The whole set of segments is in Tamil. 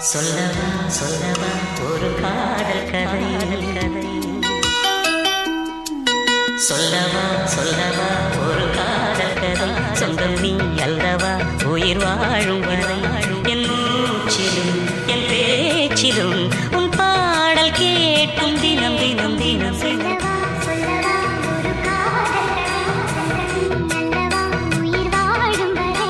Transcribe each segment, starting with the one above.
சொல்லவா சொல்லவா ஒரு காதல் கதை சொல்லவா சொல்லவா ஒரு காதல் கதை சொந்தம் நீ அல்லவா உயிர் வாழும் வரை என் மூச்சிலும் என் பேச்சிலும் உன் பாடல் கேட்கும் தினம் தினம் தினம் சொல்லவா சொல்லவா ஒரு காதல் கதை அல்லவா உயிர் வாழும் வரை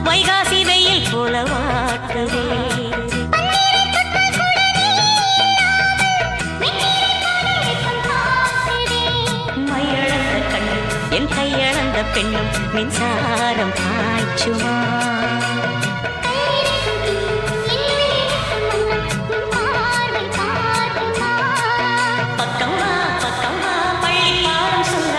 வைகாசி வெயில் போல வாட்டுதே மையளந்த கண்ணு என் கையளந்த பெண்ணும் மின்சாரம் பாய்ச்சுமா பக்கம் வா பள்ளி பாடம்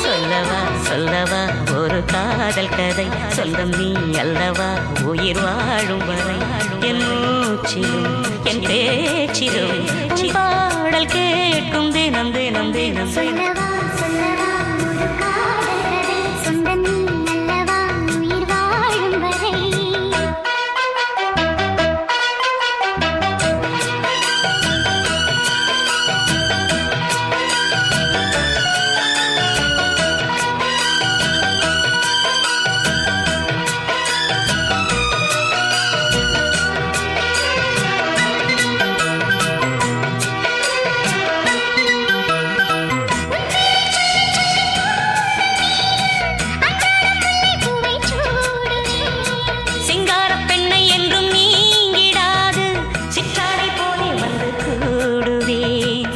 சொல்லவா சொல்லவா ஒரு காதல் கதை சொந்தம் நீ அல்லவா உயிர் வாழும் வரை என் மூச்சிலும் என் பேச்சிலும் உன் பாடல் கேட்கும் தினம் தினம் தினம் சொல்லவா சொல்லவா ஒரு காதல் கதை சொந்தம் நீ அல்லவா உயிர் வாழும் வரை சிங்கார பெண்ணை என்றும் நீங்கிடாது சிற்றாடை போலே வந்து கூடுவேன்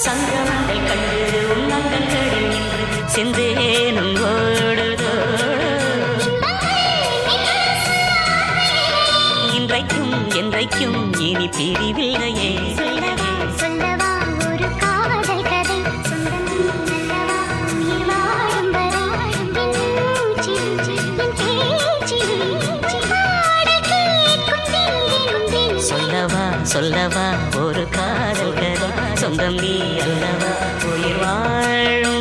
சங்கமங்கள் கண்டு உன் அங்கங்களில் நின்று செந்தேனும் ஓடுதோ இன்றைக்கும் என்றைக்கும் இனி பிரிவில்லையே சொல்லவா ஒரு காதல் கதை சொந்தம் நீ அல்லவா உயிர் வாழும் வரை என் மூச்சில் என் பேச்சில் பாடல் கேட்கும் தினம் தினம் சொல்லவா சொல்லவா ஒரு காதல் கதை சொந்தம் நீ அல்லவா உயிர் வாழும்